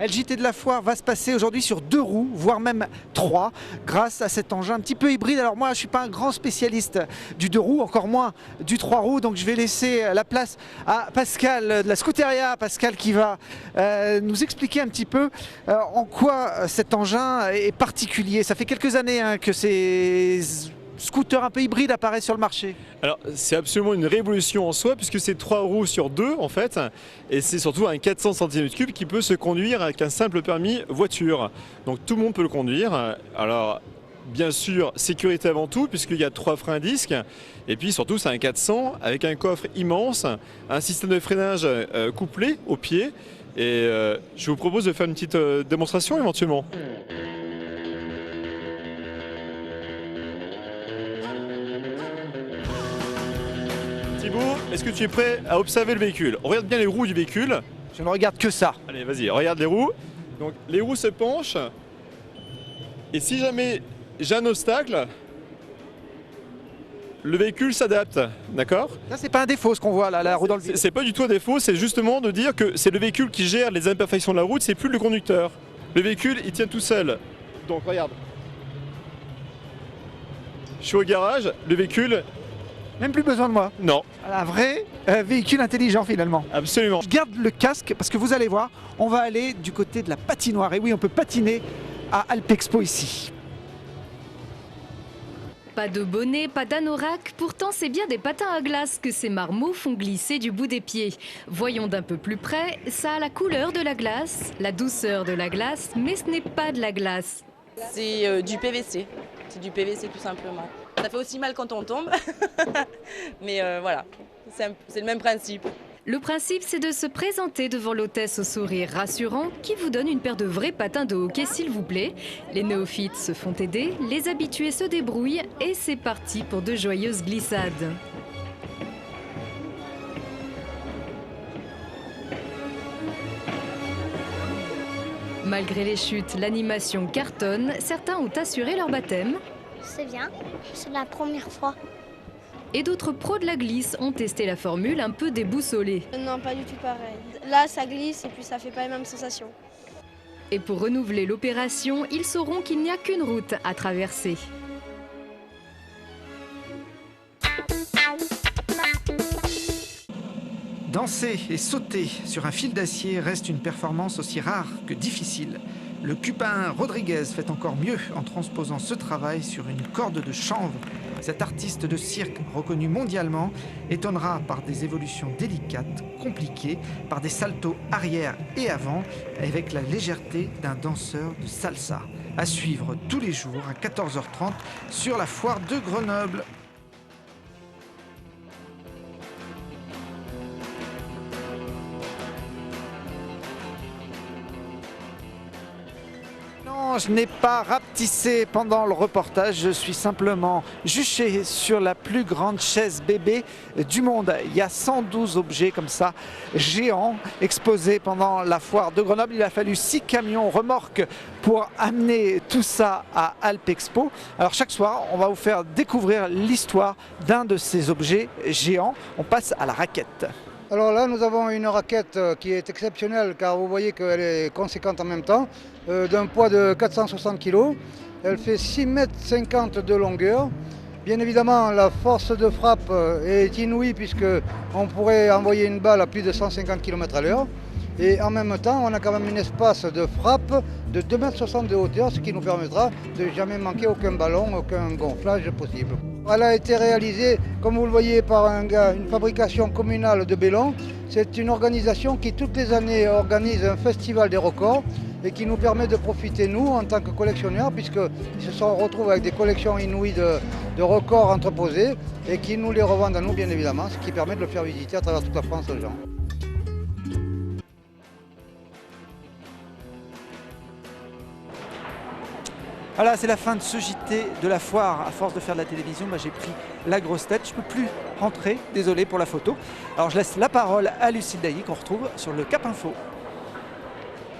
Le JT de la foire va se passer aujourd'hui sur 2 roues, voire même 3, grâce à cet engin un petit peu hybride. Alors moi, je ne suis pas un grand spécialiste du 2 roues, encore moins du 3 roues, donc je vais laisser la place à Pascal de la Scooteria, Pascal qui va nous expliquer un petit peu en quoi cet engin est particulier. Ça fait quelques années que ces scooters un peu hybrides apparaissent sur le marché. Alors c'est absolument une révolution en soi puisque c'est 3 roues sur 2 en fait et c'est surtout un 400 cm3 qui peut se conduire avec un simple permis voiture. Donc tout le monde peut le conduire. Alors bien sûr sécurité avant tout puisqu'il y a 3 freins à disque et puis surtout c'est un 400 avec un coffre immense, un système de freinage couplé au pied et je vous propose de faire une petite démonstration éventuellement. Thibaut, est-ce que tu es prêt à observer le véhicule? On regarde bien les roues du véhicule. Je ne regarde que ça. Allez, vas-y, regarde les roues. Donc les roues se penchent. Et si jamais j'ai un obstacle, le véhicule s'adapte, d'accord? Ça, c'est pas un défaut ce qu'on voit là, la roue dans le vide. C'est pas du tout un défaut, c'est justement de dire que c'est le véhicule qui gère les imperfections de la route, c'est plus le conducteur. Le véhicule, il tient tout seul. Donc regarde. Je suis au garage, le véhicule... Même plus besoin de moi. Non. Un vrai véhicule intelligent finalement. Absolument. Je garde le casque parce que vous allez voir, on va aller du côté de la patinoire. Et oui, on peut patiner à Alpexpo ici. Pas de bonnet, pas d'anorak, pourtant c'est bien des patins à glace que ces marmots font glisser du bout des pieds. Voyons d'un peu plus près, ça a la couleur de la glace, la douceur de la glace, mais ce n'est pas de la glace. C'est du PVC, c'est du PVC tout simplement. Ça fait aussi mal quand on tombe, mais voilà, c'est le même principe. Le principe, c'est de se présenter devant l'hôtesse au sourire rassurant qui vous donne une paire de vrais patins de hockey, s'il vous plaît. Les néophytes se font aider, les habitués se débrouillent et c'est parti pour de joyeuses glissades. Malgré les chutes, l'animation cartonne. Certains ont assuré leur baptême. C'est bien, c'est la première fois. Et d'autres pros de la glisse ont testé la formule un peu déboussolée. Non, pas du tout pareil. Là, ça glisse et puis ça fait pas les mêmes sensations. Et pour renouveler l'opération, ils sauront qu'il n'y a qu'une route à traverser. Danser et sauter sur un fil d'acier reste une performance aussi rare que difficile. Le Cupin Rodriguez fait encore mieux en transposant ce travail sur une corde de chanvre. Cet artiste de cirque, reconnu mondialement, étonnera par des évolutions délicates, compliquées, par des saltos arrière et avant, avec la légèreté d'un danseur de salsa. À suivre tous les jours à 14h30 sur la foire de Grenoble. Non, je n'ai pas rapetissé pendant le reportage, je suis simplement juché sur la plus grande chaise bébé du monde. Il y a 112 objets comme ça, géants, exposés pendant la foire de Grenoble. Il a fallu 6 camions remorques pour amener tout ça à Alpexpo. Alors chaque soir, on va vous faire découvrir l'histoire d'un de ces objets géants. On passe à la raquette. Alors là, nous avons une raquette qui est exceptionnelle car vous voyez qu'elle est conséquente en même temps, d'un poids de 460 kg. Elle fait 6,50 m de longueur. Bien évidemment, la force de frappe est inouïe puisqu'on pourrait envoyer une balle à plus de 150 km/h. Et en même temps, on a quand même un espace de frappe de 2,60 m de hauteur, ce qui nous permettra de jamais manquer aucun ballon, aucun gonflage possible. Elle a été réalisée, comme vous le voyez, par une fabrication communale de Bellon. C'est une organisation qui, toutes les années, organise un festival des records et qui nous permet de profiter, nous, en tant que collectionneurs, puisqu'ils se retrouvent avec des collections inouïes de records entreposés et qui nous les revendent à nous, bien évidemment, ce qui permet de le faire visiter à travers toute la France aux gens. Voilà, c'est la fin de ce JT de la foire. À force de faire de la télévision, j'ai pris la grosse tête. Je ne peux plus rentrer, désolé pour la photo. Alors je laisse la parole à Lucille Dailly qu'on retrouve sur le Cap Info.